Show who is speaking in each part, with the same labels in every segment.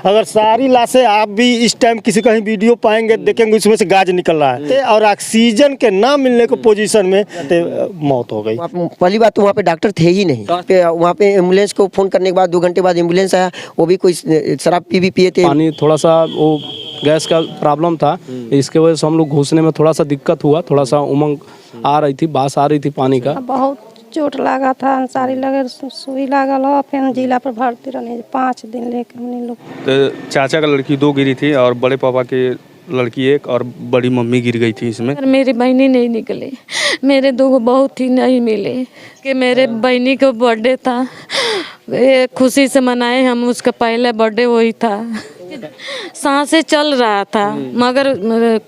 Speaker 1: अगर सारी लाशें आप भी इस टाइम किसी कहीं वीडियो पाएंगे देखेंगे उसमें से गाज निकल रहा है और ऑक्सीजन के ना मिलने की पोजीशन में मौत हो गई।
Speaker 2: पहली बात तो वहाँ पे डॉक्टर थे ही नहीं, वहाँ पे एम्बुलेंस को फ़ोन करने के बाद 2 घंटे बाद एम्बुलेंस आया, वो भी कोई शराब पिए थे।
Speaker 3: पानी थोड़ा सा वो गैस का प्रॉब्लम था, इसके वजह से हम लोग घुसने में थोड़ा सा दिक्कत हुआ, थोड़ा सा उमंग आ रही थी, बास आ रही थी पानी का।
Speaker 4: बहुत चोट लगा था, अंसारी लगे सुई लागल हो, फिर जिला पर भर्ती रहने 5 दिन लेकर हमने लोग।
Speaker 5: तो चाचा का लड़की 2 गिरी थी और बड़े पापा के लड़की 1 और बड़ी मम्मी गिर गई थी इसमें।
Speaker 4: मेरी बहनी नहीं निकली, मेरे 2 बहुत ही नहीं मिले कि मेरे बहनी का बर्थडे था, ये खुशी से मनाए हम, उसका पहला बर्थडे वही था। सांसें चल रहा था मगर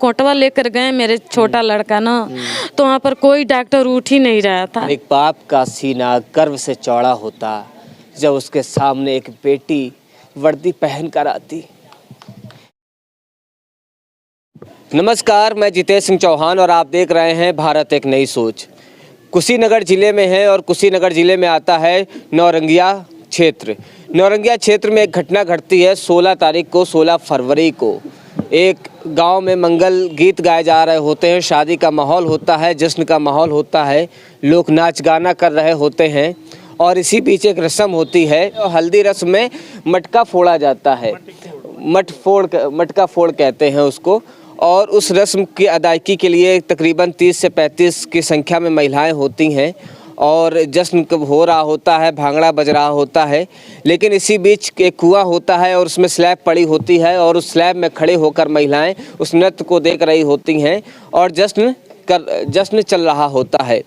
Speaker 4: कोटवा लेकर गए मेरे छोटा लड़का ना, तो वहाँ पर कोई डॉक्टर उठ ही नहीं रहा था।
Speaker 6: एक बाप का सीना गर्व से चौड़ा होता जब उसके सामने एक बेटी वर्दी पहन कर आती। नमस्कार, मैं जितेश सिंह चौहान और आप देख रहे हैं भारत एक नई सोच। कुशीनगर ज़िले में है और कुशीनगर ज़िले में आता है नौरंगिया क्षेत्र। नौरंगिया क्षेत्र में एक घटना घटती है 16 तारीख को, 16 फरवरी को। एक गांव में मंगल गीत गाए जा रहे होते हैं, शादी का माहौल होता है, जश्न का माहौल होता है, लोग नाच गाना कर रहे होते हैं और इसी बीच एक रस्म होती है। हल्दी रस्म में मटका फोड़ा जाता है, मटका फोड़ कहते हैं उसको। और उस रस्म की अदायगी के लिए तकरीबन 30 से 35 की संख्या में महिलाएं होती हैं और जश्न कब हो रहा होता है, भांगड़ा बज रहा होता है। लेकिन इसी बीच एक कुआं होता है और उसमें स्लैब पड़ी होती है और उस स्लैब में खड़े होकर महिलाएं उस नृत्य को देख रही होती हैं और जश्न चल रहा होता है।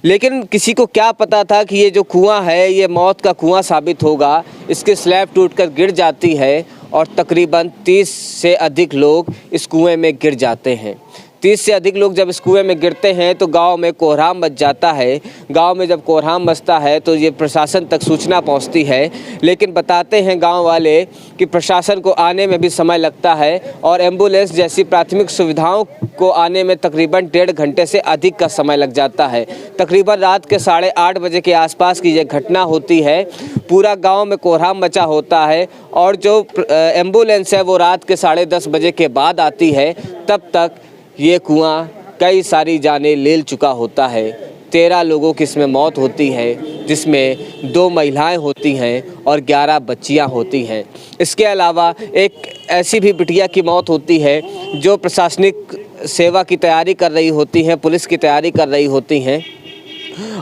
Speaker 6: लेकिन किसी को क्या पता था कि ये जो कुआं है ये मौत का कुआं साबित होगा। इसके स्लैब टूटकर गिर जाती है और तकरीबन 30 से अधिक लोग इस कुएं में गिर जाते हैं। 30 से अधिक लोग जब इस कुएं में गिरते हैं तो गांव में कोहराम मच जाता है। गांव में जब कोहराम मचता है तो ये प्रशासन तक सूचना पहुंचती है, लेकिन बताते हैं गांव वाले कि प्रशासन को आने में भी समय लगता है और एम्बुलेंस जैसी प्राथमिक सुविधाओं को आने में तकरीबन 1.5 घंटे से अधिक का समय लग जाता है। तकरीबन रात के 8:30 बजे के आसपास की ये घटना होती है। पूरा गाँव में कोहराम मचा होता है और जो एम्बुलेंस है वो रात के 10:30 बजे के बाद आती है। तब तक ये कुआं कई सारी जानें ले चुका होता है। 13 लोगों की इसमें मौत होती है, जिसमें 2 महिलाएं होती हैं और 11 बच्चियां होती हैं। इसके अलावा एक ऐसी भी बिटिया की मौत होती है जो प्रशासनिक सेवा की तैयारी कर रही होती हैं, पुलिस की तैयारी कर रही होती हैं,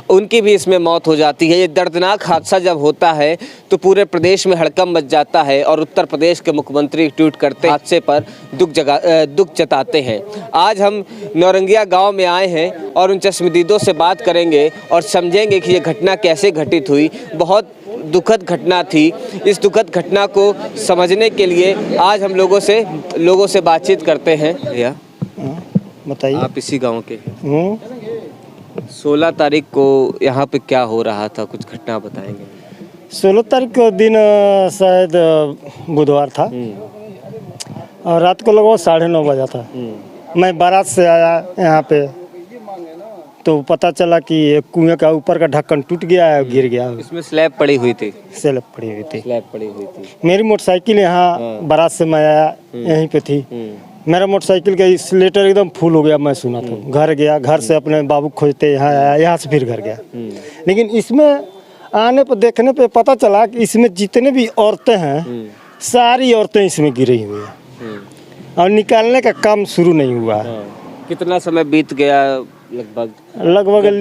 Speaker 6: उनकी भी इसमें मौत हो जाती है। ये दर्दनाक हादसा जब होता है तो पूरे प्रदेश में हड़कंप मच जाता है और उत्तर प्रदेश के मुख्यमंत्री ट्वीट करते हादसे पर दुख जताते हैं। आज हम नौरंगिया गांव में आए हैं और उन चश्मदीदों से बात करेंगे और समझेंगे कि ये घटना कैसे घटित हुई। बहुत दुखद घटना थी। इस दुखद घटना को समझने के लिए आज हम लोगों से बातचीत करते हैं। भैया
Speaker 1: बताइए,
Speaker 5: आप इसी गाँव के?
Speaker 6: 16 तारीख को यहाँ पे क्या हो रहा था, कुछ घटना बताएंगे?
Speaker 1: 16 तारीख को दिन शायद बुधवार था और रात को लगभग 9:30 बजा था। मैं बारात से आया यहाँ पे तो पता चला कि कुएं का ऊपर का ढक्कन टूट गया है, गिर गया।
Speaker 6: इसमें स्लैब पड़ी हुई थी।
Speaker 1: स्लैब पड़ी हुई थी।
Speaker 6: स्लैब पड़ी हुई थी।
Speaker 1: मेरी मोटरसाइकिल यहाँ बारात से मैं आया यहीं पे थी। मेरा मोटरसाइकिल का स्लेटर एकदम फुल हो गया। मैं सुना तो घर गया, घर से अपने बाबू खोजते यहाँ आया, यहाँ से फिर घर गया। लेकिन इसमें आने पर देखने पे पता चला कि इसमें जितने भी औरतें हैं सारी औरतें इसमें गिरी हुई हैं और निकालने का काम शुरू नहीं हुआ।
Speaker 6: कितना समय बीत गया? लगभग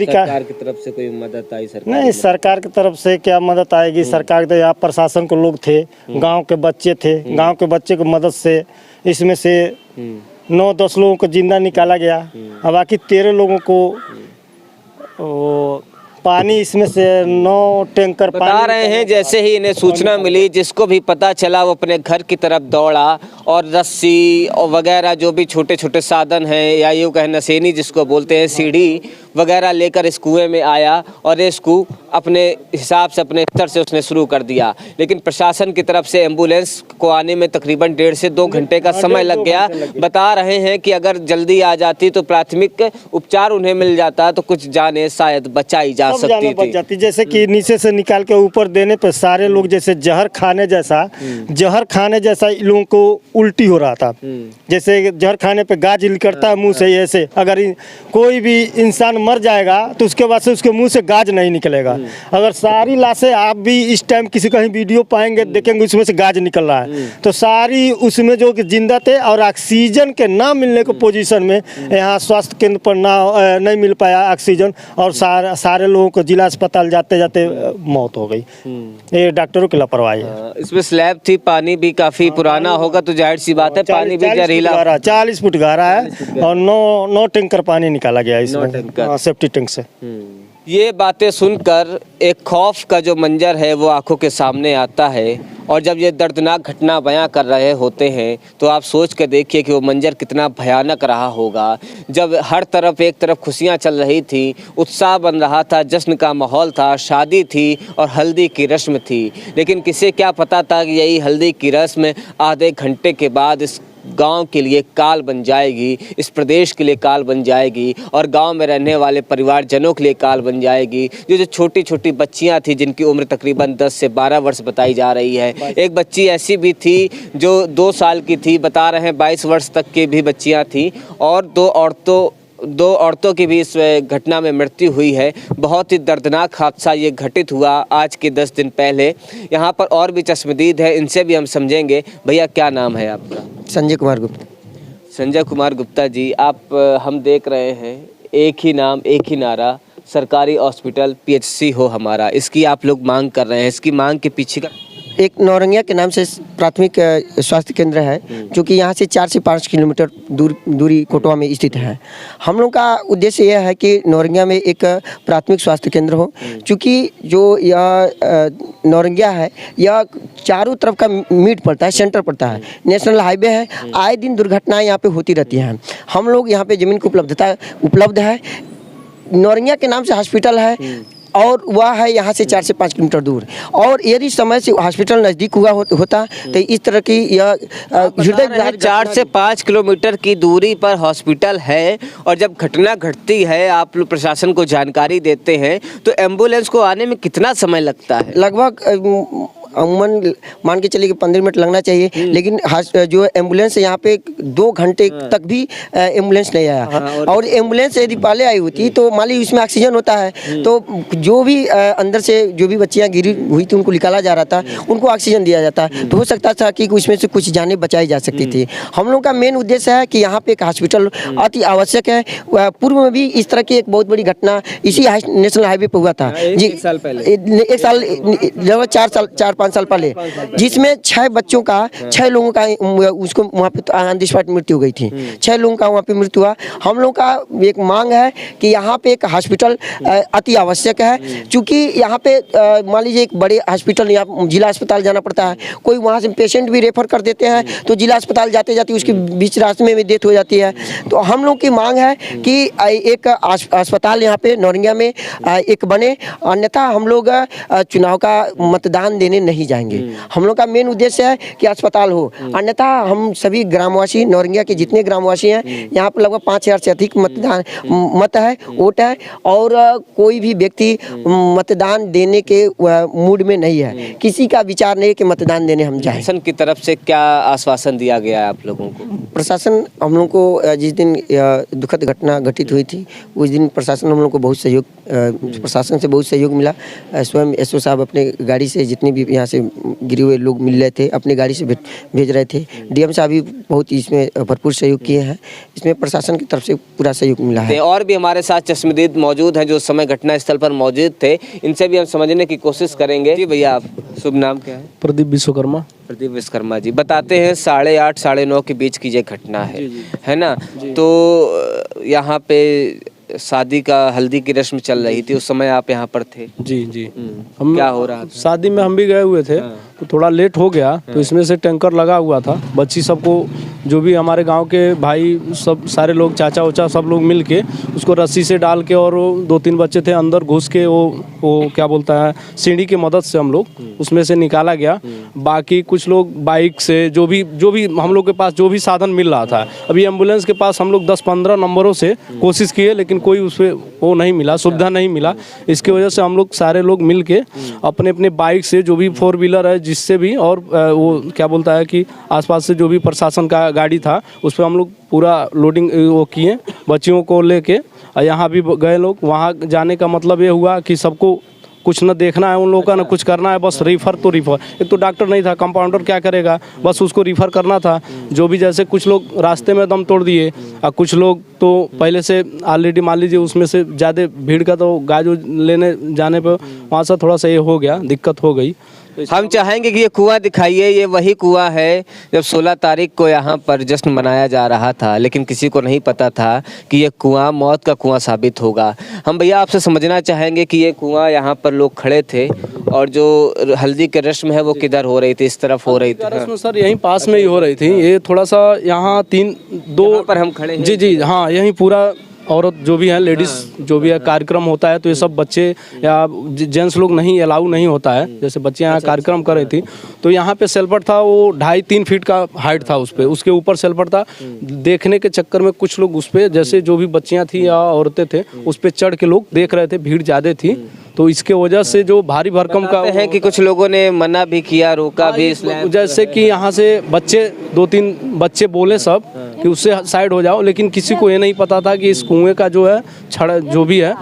Speaker 6: सरकार की तरफ से कोई मदद आई? सरकार
Speaker 1: नहीं, सरकार की तरफ से क्या मदद आएगी? सरकार के यहाँ प्रशासन के लोग थे, गांव के बच्चे थे, गांव के बच्चे की मदद से इसमें से 9-10 लोगों को जिंदा निकाला गया और बाकी 13 लोगों को पानी इसमें से 9 टैंकर
Speaker 6: बता रहे हैं। जैसे ही इन्हें सूचना मिली, जिसको भी पता चला वो अपने घर की तरफ दौड़ा और रस्सी और वगैरह जो भी छोटे छोटे साधन हैं या यूँ कहें नसेनी जिसको बोलते हैं, सीढ़ी वगैरह लेकर इस कुएं में आया और इस कुएं अपने हिसाब से अपने स्तर से उसने शुरू कर दिया। लेकिन प्रशासन की तरफ से एम्बुलेंस को आने में तकरीबन 1.5 से 2 घंटे का समय लग गया। बता रहे हैं कि अगर जल्दी आ जाती तो प्राथमिक उपचार उन्हें मिल जाता तो कुछ जाने शायद बचाई जा सकती थी।
Speaker 1: जैसे कि नीचे से निकाल के ऊपर देने पे सारे लोग जैसे जहर खाने जैसा इन लोगों को उल्टी हो रहा था। जैसे जहर खाने पे गाज निकलता है मुंह से, ऐसे अगर कोई भी इंसान मर जाएगा तो उसके बाद से उसके मुंह से गाज नहीं निकलेगा। अगर सारी लाशें आप भी इस टाइम किसी कहीं वीडियो पाएंगे देखेंगे उसमें से गाज निकल रहा है, तो सारी उसमें जो कि जिंदा थे और ऑक्सीजन के ना मिलने को पोजीशन में यहाँ स्वास्थ्य केंद्र पर नहीं मिल पाया ऑक्सीजन और सारे लोगों को जिला अस्पताल जाते जाते मौत हो गई। ये डॉक्टरों की लापरवाही है।
Speaker 6: इसमें स्लैब थी, पानी भी काफी पुराना होगा तो जाहिर सी बात है पानी भी जहरीला।
Speaker 1: 40 फुट गहरा है और 9 टैंकर पानी निकाला गया इसमें सेफ्टी टैंक से।
Speaker 6: ये बातें सुनकर एक खौफ का जो मंजर है वो आंखों के सामने आता है और जब ये दर्दनाक घटना बयां कर रहे होते हैं तो आप सोच कर देखिए कि वो मंजर कितना भयानक रहा होगा। जब हर तरफ एक तरफ खुशियां चल रही थी, उत्साह बन रहा था, जश्न का माहौल था, शादी थी और हल्दी की रस्म थी, लेकिन किसे क्या पता था कि यही हल्दी की रस्म आधे घंटे के बाद इस गांव के लिए काल बन जाएगी, इस प्रदेश के लिए काल बन जाएगी और गांव में रहने वाले परिवारजनों के लिए काल बन जाएगी। जो छोटी छोटी बच्चियां थी जिनकी उम्र तकरीबन 10 से 12 वर्ष बताई जा रही है। एक बच्ची ऐसी भी थी जो 2 साल की थी, बता रहे हैं 22 वर्ष तक की भी बच्चियां थी और 2 औरतों की भी इस घटना में मृत्यु हुई है। बहुत ही दर्दनाक हादसा ये घटित हुआ आज के 10 दिन पहले। यहाँ पर और भी चश्मदीद है, इनसे भी हम समझेंगे। भैया क्या नाम है आपका?
Speaker 2: संजय कुमार गुप्ता।
Speaker 6: संजय कुमार गुप्ता जी, आप हम देख रहे हैं एक ही नाम एक ही नारा, सरकारी हॉस्पिटल PHC हो हमारा, इसकी आप लोग मांग कर रहे हैं। इसकी मांग के पीछे का
Speaker 2: एक नौरंगिया के नाम से प्राथमिक स्वास्थ्य केंद्र है जो कि यहाँ से 4 से 5 किलोमीटर दूरी कोटवा में स्थित है। हम लोग का उद्देश्य यह है कि नौरंगिया में एक प्राथमिक स्वास्थ्य केंद्र हो, क्योंकि जो यह नौरंगिया है यह चारों तरफ का मीट पड़ता है, सेंटर पड़ता है, नेशनल हाईवे है, आए दिन दुर्घटनाएं यहाँ पे होती रहती हैं। हम लोग यहाँ पे ज़मीन की उपलब्ध है, नौरंगिया के नाम से हॉस्पिटल है और वह है यहाँ से 4 से 5 किलोमीटर दूर। और यदि समय से हॉस्पिटल नज़दीक होता तो इस तरह की यह हृदय
Speaker 6: 4 से 5 किलोमीटर की दूरी पर हॉस्पिटल है और जब घटना घटती है आप लोग प्रशासन को जानकारी देते हैं तो एम्बुलेंस को आने में कितना समय लगता है?
Speaker 2: लगभग अमूमन मान के चलिए कि 15 मिनट लगना चाहिए, लेकिन जो एम्बुलेंस है यहाँ पे 2 घंटे तक भी एम्बुलेंस नहीं आया। और एम्बुलेंस यदि पहले आई होती तो मान लीजिए इसमें ऑक्सीजन होता है तो जो भी अंदर से जो भी बच्चियाँ गिरी हुई थी उनको निकाला जा रहा था, उनको ऑक्सीजन दिया जाता तो हो सकता था कि उसमें से कुछ जानें बचाई जा सकती थी। हम लोग का मेन उद्देश्य है कि यहाँ पे एक हॉस्पिटल अति आवश्यक है। पूर्व में भी इस तरह की एक बहुत बड़ी घटना इसी नेशनल हाईवे पर हुआ था जी, 1 साल लगभग 4-5 साल पहले, जिसमें 6 बच्चों का 6 लोगों का उसको वहाँ पे ऑन द स्पॉट मृत्यु हो गई थी। 6 लोगों का वहाँ पे मृत्यु हुआ। हम लोग का एक मांग है कि यहाँ पे एक हॉस्पिटल अति आवश्यक है, क्योंकि यहाँ पे मान लीजिए एक बड़े हॉस्पिटल या जिला अस्पताल जाना पड़ता है, कोई वहाँ से पेशेंट भी रेफर कर देते हैं तो जिला अस्पताल जाते जाते उसके बीच रास्ते में डेथ हो जाती है। तो हम लोग की मांग है कि एक अस्पताल यहाँ पे नौरंगिया में एक बने, अन्यथा हम लोग चुनाव का मतदान देने नहीं जाएंगे। हम लोग का मेन उद्देश्य है कि अस्पताल हो, अन्यथा हम सभी ग्रामवासी नौरंगिया के जितने ग्रामवासी हैं यहाँ पर लगभग 5000 से अधिक वोट है और कोई भी व्यक्ति मतदान देने के मूड में नहीं है, किसी का विचार नहीं है कि मतदान देने हम जाएं।
Speaker 6: प्रशासन की तरफ से क्या आश्वासन दिया गया है आप लोगों को?
Speaker 2: प्रशासन हम लोग को जिस दिन दुखद घटना घटित हुई थी उस दिन प्रशासन हम लोग को बहुत सहयोग, प्रशासन से बहुत सहयोग मिला। स्वयं SO साहब अपने गाड़ी से जितने भी यहाँ से गिरे हुए लोग मिल रहे थे अपने गाड़ी से भेज रहे थे। DM साहब भी बहुत इसमें भरपूर सहयोग किए हैं, इसमें प्रशासन की तरफ से पूरा सहयोग मिला है।
Speaker 6: और भी हमारे साथ चश्मदीद मौजूद हैं जो समय घटना स्थल पर मौजूद थे, इनसे भी हम समझने की कोशिश करेंगे। जी भैया, आप शुभ नाम क्या है?
Speaker 3: प्रदीप विश्वकर्मा।
Speaker 6: प्रदीप विश्वकर्मा जी, बताते हैं 8:30 9:30 के बीच की ये घटना है ना? तो यहाँ पे शादी का हल्दी की रस्म चल रही थी, उस समय आप यहाँ पर थे?
Speaker 3: जी। हम
Speaker 6: क्या हो रहा था?
Speaker 3: शादी में हम भी गए हुए थे तो थोड़ा लेट हो गया, तो इसमें से टैंकर लगा हुआ था। बच्ची सबको, जो भी हमारे गांव के भाई सब सारे लोग, चाचा उचा सब लोग मिल के उसको रस्सी से डाल के, और 2-3 बच्चे थे अंदर घुस के, वो क्या बोलता है, सीढ़ी की मदद से हम लोग उसमें से निकाला गया। बाकी कुछ लोग बाइक से, जो भी हम लोग के पास जो भी साधन मिल रहा था। अभी एम्बुलेंस के पास हम लोग 10-15 नंबरों से कोशिश किए, लेकिन कोई उस पर वो नहीं मिला, सुविधा नहीं मिला। इसकी वजह से हम लोग सारे लोग मिल के अपने अपने बाइक से, जो भी 4 व्हीलर है जिससे भी, और वो क्या बोलता है कि आसपास से जो भी प्रशासन का गाड़ी था उस पर हम लोग पूरा लोडिंग वो किए बच्चियों को लेके। यहाँ भी गए लोग। वहाँ जाने का मतलब ये हुआ कि सबको कुछ न देखना है उन लोगों का, न कुछ करना है, बस रिफ़र तो रिफ़र। एक तो डॉक्टर नहीं था, कंपाउंडर क्या करेगा, बस उसको रिफ़र करना था। जो भी, जैसे कुछ लोग रास्ते में दम तोड़ दिए, और कुछ लोग तो पहले से ऑलरेडी, मान लीजिए उसमें से ज़्यादा भीड़ का, तो गाय लेने जाने पर वहाँ से थोड़ा सा ये हो गया, दिक्कत हो गई।
Speaker 6: हम चाहेंगे कि ये कुआं दिखाइए। ये वही कुआं है जब 16 तारीख को यहाँ पर जश्न मनाया जा रहा था, लेकिन किसी को नहीं पता था कि ये कुआं मौत का कुआं साबित होगा। हम भैया आपसे समझना चाहेंगे कि ये कुआं, यहाँ पर लोग खड़े थे, और जो हल्दी की रस्म है वो किधर हो रही थी? इस तरफ हो रही थी?
Speaker 3: रस्म सर यहीं पास में ही हो रही थी। ये थोड़ा सा यहाँ 3-2
Speaker 6: पर हम खड़े हैं।
Speaker 3: जी हाँ, यहीं पूरा औरत जो भी है, लेडीज़ जो भी है, कार्यक्रम होता है तो ये सब बच्चे या जेंट्स लोग नहीं, अलाउ नहीं होता है। जैसे बच्चे यहाँ कार्यक्रम कर रही थी, तो यहाँ पे सेल्फर था, वो 2.5-3 फीट का हाइट था उस पर, उसके ऊपर सेल्फर था। देखने के चक्कर में कुछ लोग उस पर, जैसे जो भी बच्चियाँ थी या औरतें थे, उस पर चढ़ के लोग देख रहे थे, भीड़ ज़्यादा थी, तो इसके वजह से जो भारी भरकम का
Speaker 6: है कि कुछ लोगों ने मना भी किया, रोका भी।
Speaker 3: जैसे कि यहाँ से बच्चे 2-3 बच्चे बोले सब कि उससे साइड हो जाओ, लेकिन किसी को ये नहीं पता था कि इस कुएं का जो है छड़ जो भी है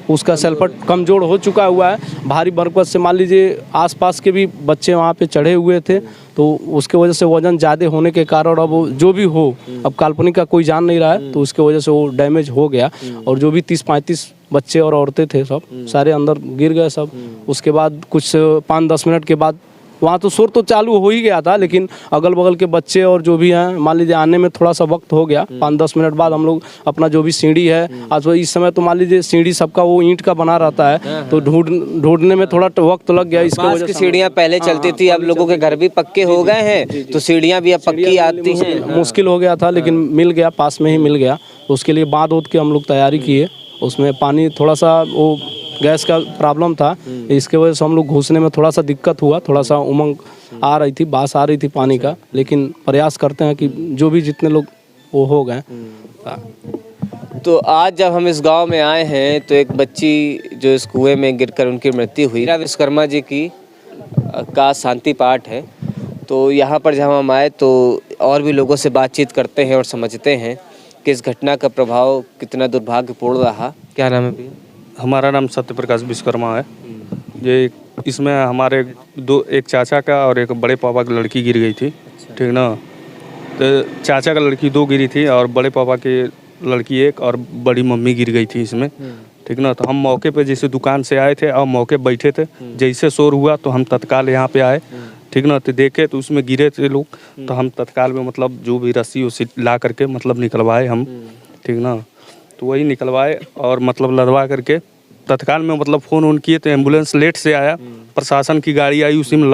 Speaker 3: उसका सेल्फर कमज़ोर हो चुका हुआ है। भारी बरकत से मान लीजिए आसपास के भी बच्चे वहाँ पे चढ़े हुए थे, तो उसके वजह से वज़न ज़्यादा होने के कारण, अब जो भी हो, अब काल्पनिक का कोई जान नहीं रहा है, तो उसके वजह से वो डैमेज हो गया। और जो भी 30-35 बच्चे और औरतें थे सब सारे अंदर गिर गए सब। उसके बाद कुछ 5-10 मिनट के बाद वहाँ तो शोर तो चालू हो ही गया था, लेकिन अगल बगल के बच्चे और जो भी हैं, मान लीजिए आने में थोड़ा सा वक्त हो गया। 5-10 मिनट बाद हम लोग अपना जो भी सीढ़ी है, आज इस समय तो मान लीजिए सीढ़ी सबका वो ईंट का बना रहता है, तो ढूंढने में थोड़ा वक्त लग गया। इसके वजह से
Speaker 6: सीढ़ियाँ पहले चलती थी, अब लोगों के घर भी पक्के हो गए हैं, तो सीढ़ियाँ भी अब पक्की आती हैं।
Speaker 3: मुश्किल हो गया था, लेकिन मिल गया, पास में ही मिल गया। तो उसके लिए बांध ओध के हम लोग तैयारी किए। उसमें पानी थोड़ा सा, वो गैस का प्रॉब्लम था, इसके वजह से हम लोग घुसने में थोड़ा सा दिक्कत हुआ, थोड़ा सा उमंग आ रही थी, बास आ रही थी पानी का, लेकिन प्रयास करते हैं कि जो भी जितने लोग वो हो गए।
Speaker 6: तो आज जब हम इस गांव में आए हैं, तो एक बच्ची जो इस कुएं में गिरकर उनकी मृत्यु हुई, विश्वकर्मा जी की का शांति पाठ है। तो यहाँ पर जब हम आए तो और भी लोगों से बातचीत करते हैं और समझते हैं कि इस घटना का प्रभाव कितना दुर्भाग्यपूर्ण रहा। क्या नाम है भैया?
Speaker 5: हमारा नाम सत्यप्रकाश विश्वकर्मा है। ये इसमें हमारे एक चाचा का और एक बड़े पापा की लड़की गिर गई थी, ठीक ना। तो चाचा का लड़की 2 गिरी थी और बड़े पापा की लड़की 1 और बड़ी मम्मी गिर गई थी इसमें, ठीक ना। तो हम मौके पे जैसे दुकान से आए थे और मौके बैठे थे, जैसे शोर हुआ तो हम तत्काल यहाँ पे आए, ठीक ना। तो देखे तो उसमें गिरे थे लोग, तो हम तत्काल में मतलब जो भी रस्सी उसी ला करके मतलब निकलवाए हम, ठीक ना। तो वही निकलवाए और मतलब लदवा करके तत्काल में मतलब फ़ोन ऑन किए, तो एम्बुलेंस लेट से आया। प्रशासन की गाड़ी आई, उसी में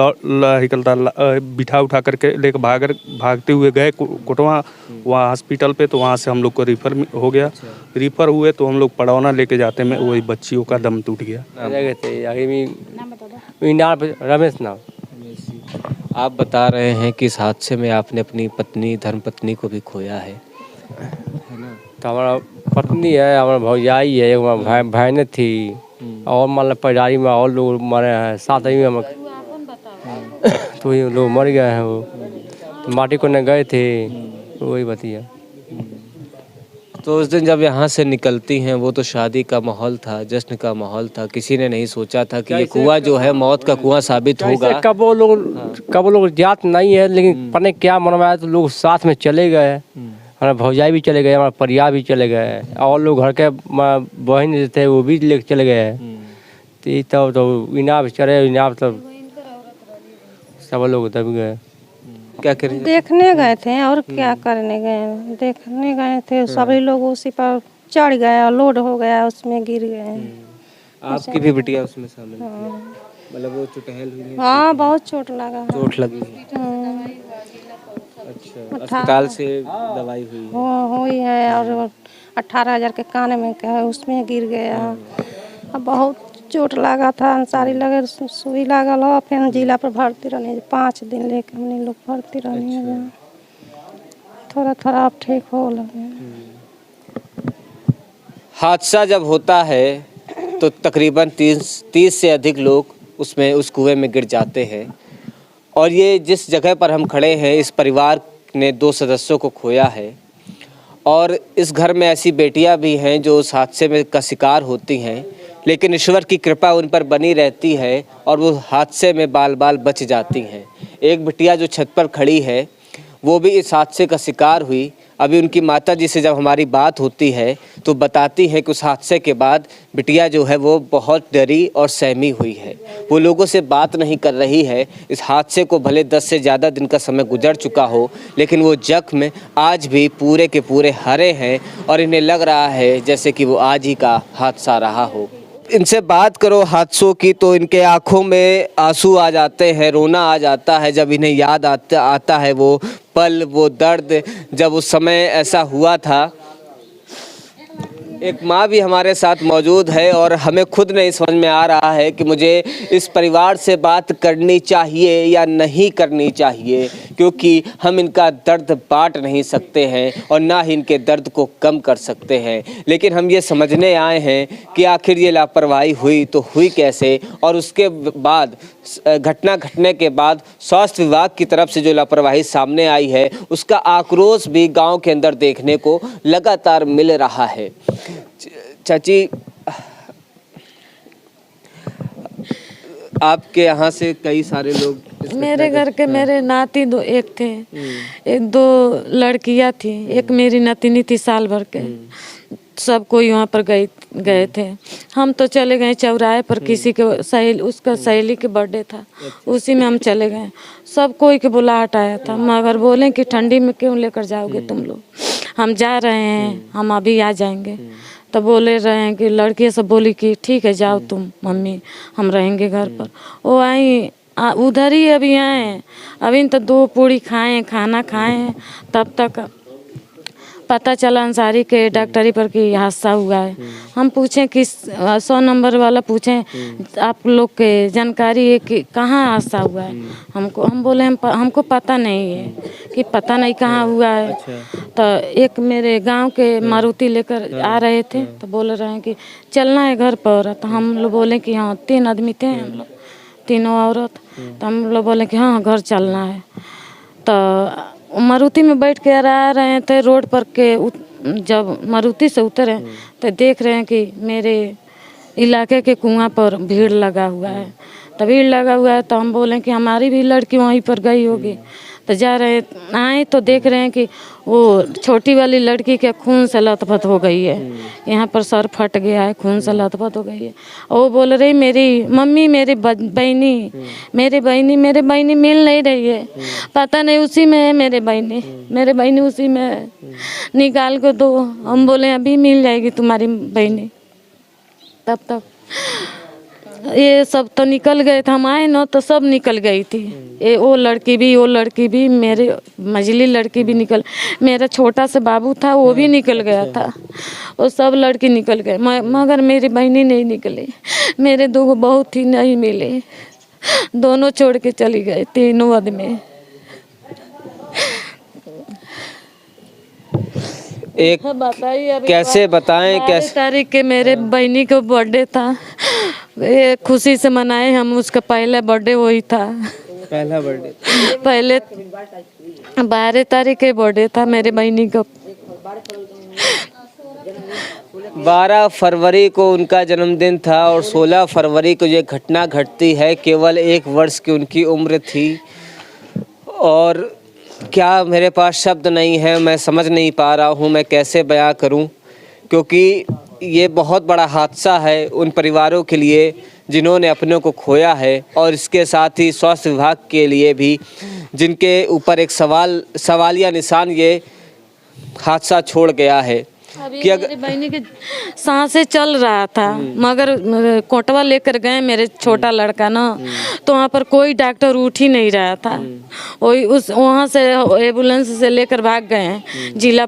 Speaker 5: बिठा उठा करके लेकर भागते हुए गए कोटवा वहाँ हॉस्पिटल पे। तो वहाँ से हम लोग को रिफ़र हो गया। रिफ़र हुए तो हम लोग पड़ौना लेके जाते में वही बच्चियों का दम टूट गया।
Speaker 6: रमेश नाम। आप बता रहे हैं कि इस हादसे में आपने अपनी पत्नी, धर्मपत्नी को भी खोया है।
Speaker 7: तो हमारा पत्नी है, हमारा भौजाई है, एक बहन थी, और मतलब परिवार में और लोग मरे हैं, 7 आदमी हम तो ये लोग मर गए हैं। वो तो माटी को न गए थे, तो वही बतिया।
Speaker 6: तो उस दिन जब यहाँ से निकलती हैं, वो तो शादी का माहौल था, जश्न का माहौल था। किसी ने नहीं सोचा था कि ये कुआं जो है मौत का कुआं साबित होगा।
Speaker 7: कब वो लोग ज्ञात नहीं है, लेकिन पता नहीं क्या मन में आया, तो लोग साथ में चले गए। हमारा भौजाई भी चले गए, हमारा परिवार भी चले गए, और लोग घर के बहन थे वो भी लेके चले गए। तो इनाम चढ़े, इनाम तब सब लोग दब गए।
Speaker 6: क्या करें?
Speaker 8: देखने गए थे और क्या करने गए, देखने गए थे। सभी लोग उसी पर चढ़ गए और लोड हो गया, उसमें गिर गए।
Speaker 6: आपकी भी बिटिया उसमें शामिल? मतलब वो चुटहल हुई?
Speaker 8: हाँ बहुत चोट लगा है।
Speaker 6: चोट लगी है। अच्छा, अस्पताल से दवाई हुई है?
Speaker 8: हुई है और 18,000 के कान में क्या है उसमें गिर गया। अब बहुत चोट लगा था, अंसारी लगे सुई लागल हो, फिर जिला पर भर्ती रहने 5 दिन लेके हमने लोग भर्ती रहने। थोड़ा थोड़ा अब ठीक हो लगे।
Speaker 6: हादसा जब होता है तो तकरीबन 30 से अधिक लोग उसमें उस कुएं में गिर जाते हैं। और ये जिस जगह पर हम खड़े हैं, इस परिवार ने 2 सदस्यों को खोया है और इस घर में ऐसी बेटियां भी हैं जो उस हादसे में का शिकार होती हैं, लेकिन ईश्वर की कृपा उन पर बनी रहती है और वो हादसे में बाल बाल बच जाती हैं। एक बिटिया जो छत पर खड़ी है वो भी इस हादसे का शिकार हुई। अभी उनकी माता जी से जब हमारी बात होती है तो बताती है कि उस हादसे के बाद बिटिया जो है वो बहुत डरी और सहमी हुई है। वो लोगों से बात नहीं कर रही है। इस हादसे को भले 10 से ज़्यादा दिन का समय गुजर चुका हो, लेकिन वो जख्म आज भी पूरे के पूरे हरे हैं और इन्हें लग रहा है जैसे कि वो आज ही का हादसा रहा हो। इनसे बात करो हादसों की तो इनके आंखों में आंसू आ जाते हैं, रोना आ जाता है जब इन्हें याद आता है वो पल, वो दर्द जब उस समय ऐसा हुआ था। एक माँ भी हमारे साथ मौजूद है और हमें खुद नहीं समझ में आ रहा है कि मुझे इस परिवार से बात करनी चाहिए या नहीं करनी चाहिए, क्योंकि हम इनका दर्द बांट नहीं सकते हैं और ना ही इनके दर्द को कम कर सकते हैं। लेकिन हम ये समझने आए हैं कि आखिर ये लापरवाही हुई तो हुई कैसे, और उसके बाद घटना घटने के बाद स्वास्थ्य विभाग की तरफ से जो लापरवाही सामने आई है उसका आक्रोश भी गांव के अंदर देखने को लगातार मिल रहा है। चाची, आपके यहाँ से कई सारे लोग?
Speaker 4: मेरे घर के मेरे नाती एक थे, एक 2 लड़कियां थी, एक मेरी नतिनी थी साल भर के। सब कोई वहाँ पर गए थे। हम तो चले गए चौराहे पर, किसी के उसका सहेली के बर्थडे था, उसी में हम चले गए। सब कोई के बुलाहट आया था, मगर बोले कि ठंडी में क्यों लेकर जाओगे तुम लोग, हम जा रहे हैं, हम अभी आ जाएंगे। तो बोले रहे हैं कि लड़की सब बोली कि ठीक है जाओ तुम मम्मी, हम रहेंगे घर पर। वो आई उधर ही अभी आए, अभी तो 2 पूड़ी खाए, खाना खाए, तब तक पता चला अंसारी के डॉक्टरी पर कि हादसा हुआ है। हम पूछें कि 100 नंबर वाला पूछें आप लोग के जानकारी है कि कहाँ हादसा हुआ है। हम बोले हमको पता नहीं है कि पता नहीं कहाँ हुआ है। तो एक मेरे गांव के मारुति लेकर आ रहे थे तो बोल रहे हैं कि चलना है घर पर। तो हम लोग बोले कि हाँ, 3 आदमी थे हम लोग, तीनों औरत। तो हम लोग बोले कि हाँ घर चलना है। तो मारुति में बैठ के आ रहे थे रोड पर के, जब मारुति से उतरे तो देख रहे हैं कि मेरे इलाके के कुआं पर भीड़ लगा हुआ है। तो भीड़ लगा हुआ है तो हम बोले कि हमारी भी लड़की वहीं पर गई होगी। तो जा रहे आए तो देख रहे हैं कि वो छोटी वाली लड़की के खून से लथपथ हो गई है, यहाँ पर सर फट गया है, खून से लथपथ हो गई है। और वो बोल रही मेरी मम्मी, मेरी बहनी, मेरी बहनी मिल नहीं रही है, पता नहीं उसी में है मेरे बहनी उसी में है, निकाल को दो। हम बोले अभी मिल जाएगी तुम्हारी बहनी। तब तक ये सब तो निकल गए थे, हम आए ना तो सब निकल गई थी। वो लड़की भी मेरे मझली लड़की भी निकल, मेरा छोटा सा बाबू था वो भी निकल गया था। वो सब लड़की निकल गए मगर मेरी बहनी नहीं निकली। मेरे 2 बहू थी नहीं मिले, दोनों छोड़ के चली गए, तीनों आदमी।
Speaker 6: एक
Speaker 4: बताइए
Speaker 6: कैसे बताएं,
Speaker 4: 12 तारीख के मेरे बहनी का बर्थडे था, ये खुशी से मनाए हम। उसका पहला बर्थडे वही था,
Speaker 6: पहला बर्थडे
Speaker 4: पहले 12 तारीख के बर्थडे था मेरे बहनी का।
Speaker 6: 12 फरवरी को उनका जन्मदिन था और 16 फरवरी को ये घटना घटती है। केवल 1 वर्ष की उनकी उम्र थी और क्या मेरे पास शब्द नहीं है, मैं समझ नहीं पा रहा हूँ मैं कैसे बयां करूँ, क्योंकि ये बहुत बड़ा हादसा है उन परिवारों के लिए जिन्होंने अपनों को खोया है, और इसके साथ ही स्वास्थ्य विभाग के लिए भी जिनके ऊपर एक सवालिया निशान ये हादसा छोड़ गया है।
Speaker 4: अभी
Speaker 6: कि
Speaker 4: मेरी बहनी के सांसें चल रहा था, मगर कोटवा लेकर गए मेरे छोटा लड़का ना, तो वहाँ पर कोई डॉक्टर उठ ही नहीं रहा था। वही वहाँ से एम्बुलेंस से लेकर भाग गए हैं जिला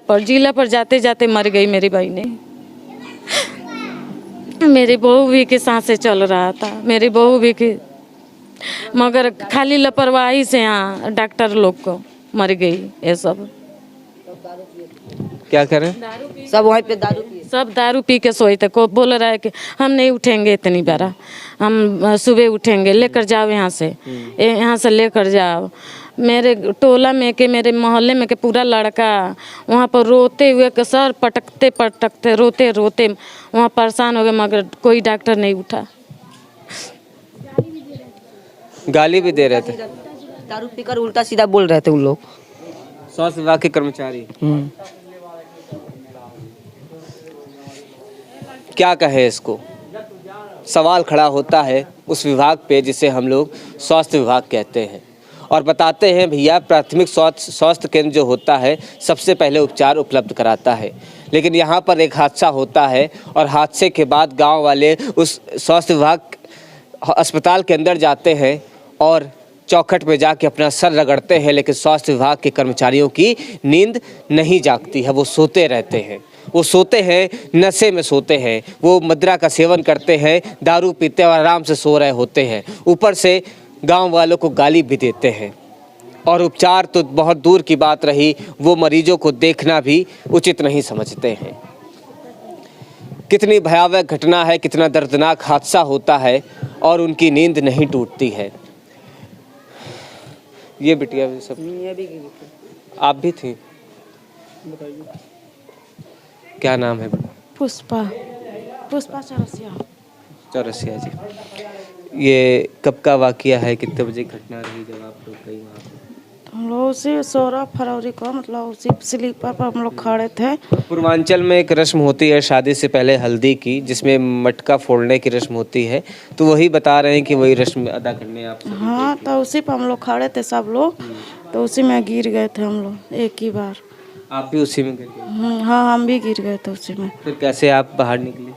Speaker 4: पर जाते जाते मर गई मेरी बहनी। मेरी बहू भी की सांसें चल रहा था, मेरी बहू भी की, मगर खाली लापरवाही से यहाँ डॉक्टर लोग को मर गई। ये सब
Speaker 6: क्या करें?
Speaker 2: सब वहीं पे दारू पिए।
Speaker 4: सब दारू पी के सोए थे। को बोल रहा है कि हम नहीं उठेंगे इतनी बारा, हम सुबह उठेंगे, लेकर जाओ यहाँ से, यहाँ से लेकर जाओ। मेरे टोला में के मेरे मोहल्ले में के पूरा लड़का वहाँ पर रोते हुए के सर पटकते रोते रोते वहाँ परेशान हो गए, मगर कोई डॉक्टर नहीं उठा।
Speaker 6: गाली भी दे रहे थे।
Speaker 2: दारू पीकर उल्टा सीधा बोल रहे थे उन लोग।
Speaker 6: स्वास्थ्य विभाग के कर्मचारी क्या कहे इसको? सवाल खड़ा होता है उस विभाग पे जिसे हम लोग स्वास्थ्य विभाग कहते हैं, और बताते हैं भैया प्राथमिक स्वास्थ्य केंद्र जो होता है सबसे पहले उपचार उपलब्ध कराता है। लेकिन यहाँ पर एक हादसा होता है और हादसे के बाद गांव वाले उस स्वास्थ्य विभाग अस्पताल के अंदर जाते हैं और चौखट पे जाके अपना सर रगड़ते हैं, लेकिन स्वास्थ्य विभाग के कर्मचारियों की नींद नहीं जागती है, वो सोते रहते हैं। वो सोते हैं, नशे में सोते हैं, वो मदिरा का सेवन करते हैं, दारू पीते और आराम से सो रहे होते हैं। ऊपर से गांव वालों को गाली भी देते हैं, और उपचार तो बहुत दूर की बात रही, वो मरीजों को देखना भी उचित नहीं समझते हैं। कितनी भयावह घटना है, कितना दर्दनाक हादसा होता है और उनकी नींद नहीं टूटती है। ये बिटिया भी सब आप भी थी? क्या नाम है?
Speaker 8: पुष्पा चौरसिया।
Speaker 6: चौरसिया जी, ये कब का वाकया है? कितने बजे घटना रही जब आप लोग गई वहाँ पे?
Speaker 8: हम लोग उसी 16 फरवरी को, मतलब उसी स्लीपर पर हम लोग खड़े थे।
Speaker 6: पूर्वांचल में एक रस्म होती है शादी से पहले हल्दी की, जिसमें मटका फोड़ने की रस्म होती है, तो वही बता रहे हैं कि वही रस्म अदा करने आप सब।
Speaker 8: हाँ, तो उसी पर हम लोग खड़े थे सब लोग, तो उसी में गिर गए थे हम लोग एक ही बार।
Speaker 6: आप भी उसी में गिर गए?
Speaker 8: हाँ, हम भी गिर गए थे उसी में।
Speaker 6: फिर कैसे आप बाहर निकले?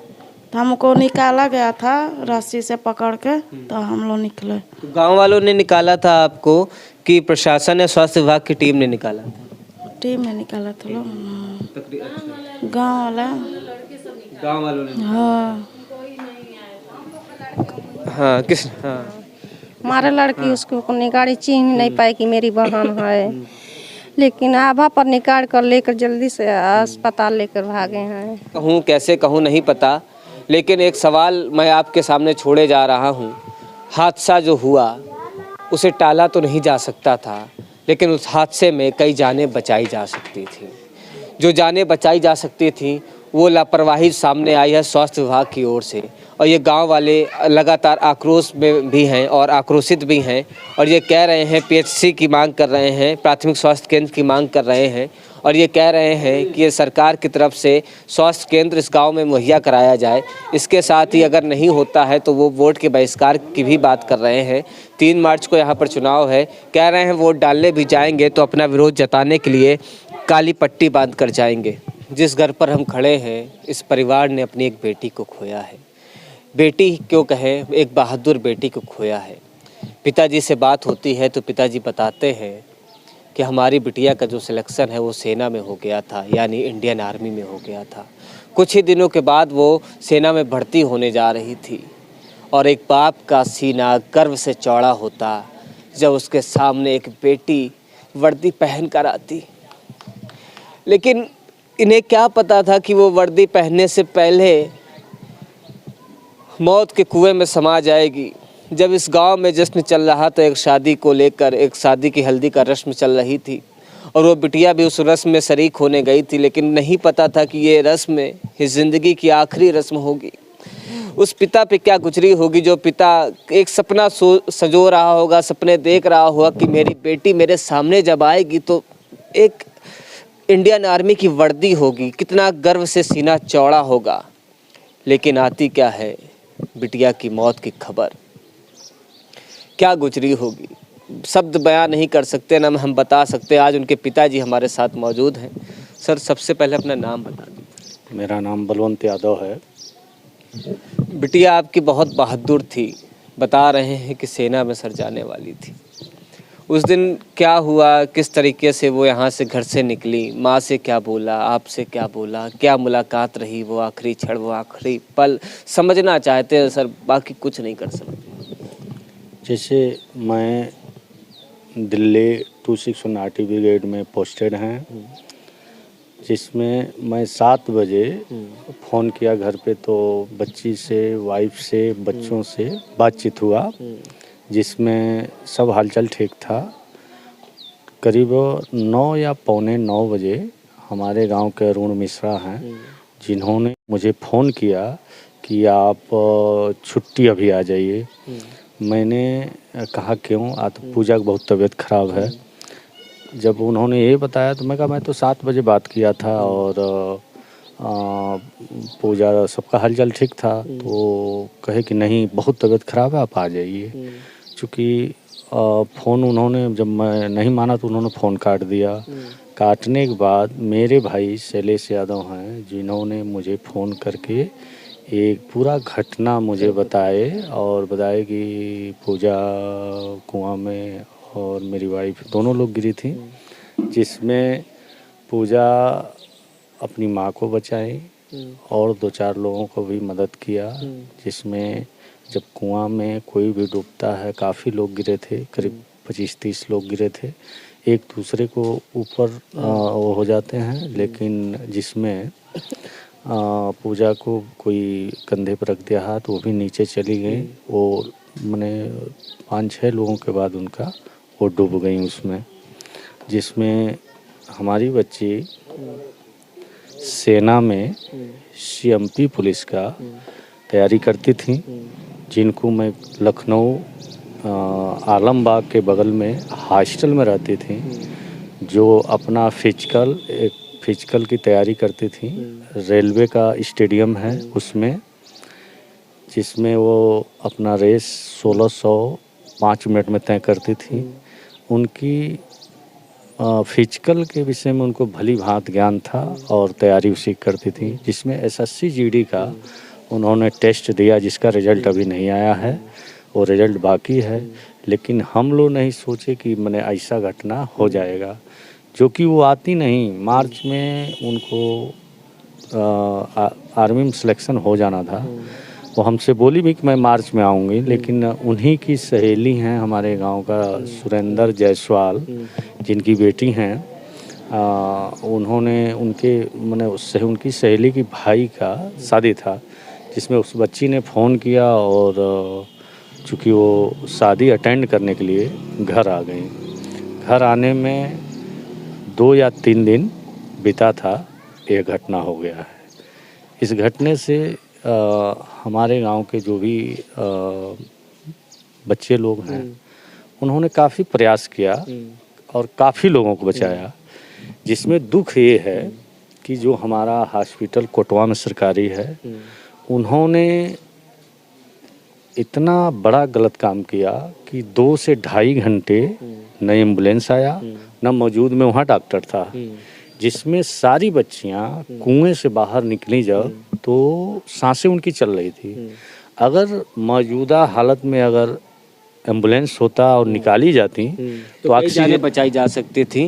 Speaker 8: तो हमको निकाला गया था रस्सी से पकड़ के, तो हम लोग निकले।
Speaker 6: तो गाँव वालों ने निकाला था आपको कि प्रशासन या स्वास्थ्य विभाग की टीम ने निकाला था?
Speaker 8: टीम में निकाला था लोग, गाँव वालों ने। हाँ
Speaker 6: हाँ, किस हाँ
Speaker 8: हमारे लड़की उसको निकाली, चिन्ह नहीं पाई कि मेरी बहन है, लेकिन आभा पर निकाल कर लेकर जल्दी से अस्पताल लेकर भागे हैं।
Speaker 6: कहूँ कैसे कहूँ नहीं पता, लेकिन एक सवाल मैं आपके सामने छोड़े जा रहा हूँ। हादसा जो हुआ उसे टाला तो नहीं जा सकता था, लेकिन उस हादसे में कई जानें बचाई जा सकती थी। जो जानें बचाई जा सकती थी वो लापरवाही सामने आई है स्वास्थ्य विभाग की ओर से, और ये गांव वाले लगातार आक्रोश में भी हैं और आक्रोशित भी हैं, और ये कह रहे हैं पीएचसी की मांग कर रहे हैं, प्राथमिक स्वास्थ्य केंद्र की मांग कर रहे हैं, और ये कह रहे हैं कि ये सरकार की तरफ से स्वास्थ्य केंद्र इस गांव में मुहैया कराया जाए। इसके साथ ही अगर नहीं होता है तो वो वोट के बहिष्कार की भी बात कर रहे हैं। 3 मार्च को यहाँ पर चुनाव है, कह रहे हैं वोट डालने भी जाएंगे तो अपना विरोध जताने के लिए काली पट्टी बांध कर जाएंगे। जिस घर पर हम खड़े हैं, इस परिवार ने अपनी एक बेटी को खोया है। बेटी क्यों कहें, एक बहादुर बेटी को खोया है। पिताजी से बात होती है तो पिताजी बताते हैं कि हमारी बिटिया का जो सिलेक्शन है वो सेना में हो गया था, यानी इंडियन आर्मी में हो गया था। कुछ ही दिनों के बाद वो सेना में भर्ती होने जा रही थी, और एक बाप का सीना गर्व से चौड़ा होता जब उसके सामने एक बेटी वर्दी पहन कर आती। लेकिन इन्हें क्या पता था कि वो वर्दी पहनने से पहले मौत के कुएं में समा जाएगी। जब इस गांव में जश्न चल रहा था, एक शादी को लेकर, एक शादी की हल्दी का रस्म चल रही थी, और वो बिटिया भी उस रस्म में शरीक होने गई थी, लेकिन नहीं पता था कि ये रस्म इस ज़िंदगी की आखिरी रस्म होगी। उस पिता पे क्या गुजरी होगी, जो पिता एक सपना सजो रहा होगा, सपने देख रहा होगा कि मेरी बेटी मेरे सामने जब आएगी तो एक इंडियन आर्मी की वर्दी होगी, कितना गर्व से सीना चौड़ा होगा। लेकिन आती क्या है, बिटिया की मौत की खबर। क्या गुजरी होगी, शब्द बयां नहीं कर सकते, ना हम बता सकते। आज उनके पिताजी हमारे साथ मौजूद हैं। सर, सबसे पहले अपना नाम बता दीजिए।
Speaker 9: मेरा नाम बलवंत यादव है।
Speaker 6: बिटिया आपकी बहुत बहादुर थी, बता रहे हैं कि सेना में सर जाने वाली थी। उस दिन क्या हुआ, किस तरीके से वो यहाँ से घर से निकली, माँ से क्या बोला, आपसे क्या बोला, क्या मुलाकात रही, वो आखिरी क्षण, वो आखिरी पल समझना चाहते हैं सर, बाकी कुछ नहीं कर सकते।
Speaker 9: जैसे मैं दिल्ली 261 ब्रिगेड में पोस्टेड हैं, जिसमें मैं 7 बजे फ़ोन किया घर पे, तो बच्ची से, वाइफ से, बच्चों से बातचीत हुआ, जिसमें सब हालचाल ठीक था। करीब 9 या पौने 9 बजे हमारे गांव के अरुण मिश्रा हैं, जिन्होंने मुझे फ़ोन किया कि आप छुट्टी अभी आ जाइए। मैंने कहा क्यों, आज तो पूजा की बहुत तबीयत ख़राब है। जब उन्होंने ये बताया तो मैं कहा मैं तो 7 बजे बात किया था और पूजा सबका हालचाल ठीक था। तो कहे कि नहीं, बहुत तबीयत ख़राब है, आप आ जाइए। चूँकि फ़ोन उन्होंने, जब मैं नहीं माना तो उन्होंने फ़ोन काट दिया। काटने के बाद मेरे भाई शैलेश यादव हैं, जिन्होंने मुझे फ़ोन करके एक पूरा घटना मुझे बताए और बताए कि पूजा कुआं में और मेरी वाइफ दोनों लोग गिरी थी, जिसमें पूजा अपनी माँ को बचाई और 2-4 लोगों को भी मदद किया। जिसमें जब कुआं में कोई भी डूबता है, काफ़ी लोग गिरे थे, करीब 25-30 लोग गिरे थे, एक दूसरे को ऊपर वो हो जाते हैं, लेकिन जिसमें पूजा को कोई कंधे पर रख दिया हाथ, वो भी नीचे चली गई। वो मैंने 5-6 लोगों के बाद उनका वो डूब गई उसमें, जिसमें हमारी बच्ची सेना में CMP पुलिस का तैयारी करती थी, जिनको मैं लखनऊ आलमबाग के बगल में हॉस्टल में रहती थी, जो अपना फिजिकल की तैयारी करती थी। रेलवे का स्टेडियम है उसमें, जिसमें वो अपना रेस 1600 5 मिनट में तय करती थी। उनकी फिजिकल के विषय में उनको भली भांति ज्ञान था और तैयारी उसी करती थी, जिसमें SSC GD का उन्होंने टेस्ट दिया, जिसका रिज़ल्ट अभी नहीं आया है, वो रिज़ल्ट बाकी है। लेकिन हम लोग नहीं सोचे कि मैंने ऐसा घटना हो जाएगा, जो कि वो आती नहीं। मार्च में उनको आर्मी में सिलेक्शन हो जाना था। वो हमसे बोली भी कि मैं मार्च में आऊँगी, लेकिन उन्हीं की सहेली हैं हमारे गांव का सुरेंद्र जायसवाल, जिनकी बेटी हैं, उन्होंने उससे उनकी सहेली की भाई का शादी था, जिसमें उस बच्ची ने फ़ोन किया और चूँकि वो शादी अटेंड करने के लिए घर आ गई। घर आने में 2 या 3 दिन बीता था, यह घटना हो गया है। इस घटने से हमारे गांव के जो भी बच्चे लोग हैं, उन्होंने काफ़ी प्रयास किया और काफ़ी लोगों को बचाया। जिसमें दुख ये है कि जो हमारा हॉस्पिटल कोटवा में सरकारी है, उन्होंने इतना बड़ा गलत काम किया कि 2 से 2.5 घंटे न एम्बुलेंस आया, न मौजूद में वहाँ डॉक्टर था, जिसमें सारी बच्चियाँ कुएं से बाहर निकली जब, तो सांसें उनकी चल रही थी। अगर मौजूदा हालत में अगर एम्बुलेंस होता और निकाली जाती तो
Speaker 6: ऑक्सीजन बचाई जा सकती थी।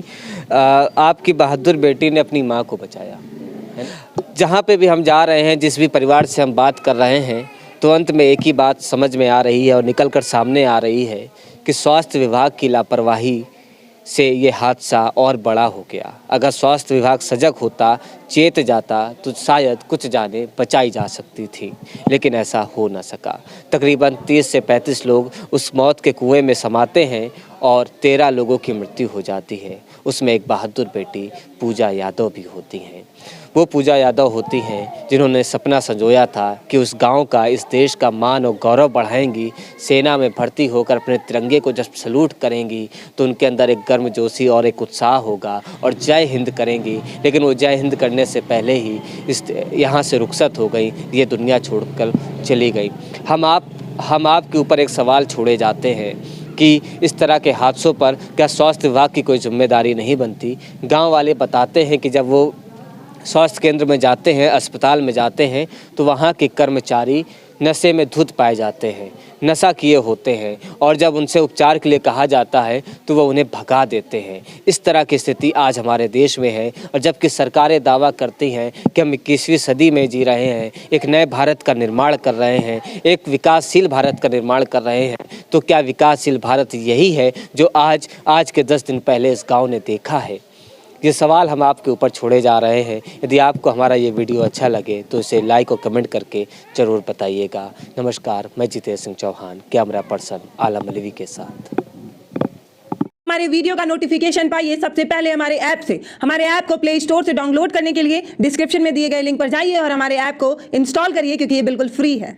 Speaker 6: आपकी बहादुर बेटी ने अपनी माँ को बचाया। जहाँ पे भी हम जा रहे हैं, जिस भी परिवार से हम बात कर रहे हैं, तो अंत में एक ही बात समझ में आ रही है और निकल कर सामने आ रही है कि स्वास्थ्य विभाग की लापरवाही से ये हादसा और बड़ा हो गया। अगर स्वास्थ्य विभाग सजग होता, चेत जाता, तो शायद कुछ जानें बचाई जा सकती थी, लेकिन ऐसा हो न सका। तकरीबन 30 से 35 लोग उस मौत के कुएं में समाते हैं और 13 लोगों की मृत्यु हो जाती है। उसमें एक बहादुर बेटी पूजा यादव भी होती हैं। वो पूजा यादव होती हैं जिन्होंने सपना संजोया था कि उस गांव का, इस देश का मान और गौरव बढ़ाएंगी। सेना में भर्ती होकर अपने तिरंगे को जब सलूट करेंगी तो उनके अंदर एक गर्मजोशी और एक उत्साह होगा और जय हिंद करेंगी। लेकिन वो जय हिंद करने से पहले ही यहाँ से रुखसत हो गई, ये दुनिया छोड़कर चली गई। हम आपके ऊपर एक सवाल छोड़े जाते हैं कि इस तरह के हादसों पर क्या स्वास्थ्य विभाग की कोई जिम्मेदारी नहीं बनती? गांव वाले बताते हैं कि जब वो स्वास्थ्य केंद्र में जाते हैं, अस्पताल में जाते हैं, तो वहाँ के कर्मचारी नशे में धुत पाए जाते हैं, नशा किए होते हैं, और जब उनसे उपचार के लिए कहा जाता है तो वह उन्हें भगा देते हैं। इस तरह की स्थिति आज हमारे देश में है। और जबकि सरकारें दावा करती हैं कि हम 21वीं सदी में जी रहे हैं, एक नए भारत का निर्माण कर रहे हैं, एक विकासशील भारत का निर्माण कर रहे हैं, तो क्या विकासशील भारत यही है जो आज के 10 दिन पहले इस गाँव ने देखा है? ये सवाल हम आपके ऊपर छोड़े जा रहे हैं। यदि आपको हमारा ये वीडियो अच्छा लगे तो इसे लाइक और कमेंट करके ज़रूर बताइएगा। नमस्कार, मैं जितेश सिंह चौहान, कैमरा पर्सन आलम अलवी के साथ।
Speaker 10: हमारे वीडियो का नोटिफिकेशन पाइए सबसे पहले हमारे ऐप से। हमारे ऐप को प्ले स्टोर से डाउनलोड करने के लिए डिस्क्रिप्शन में दिए गए लिंक पर जाइए और हमारे ऐप को इंस्टॉल करिए, क्योंकि ये बिल्कुल फ्री है।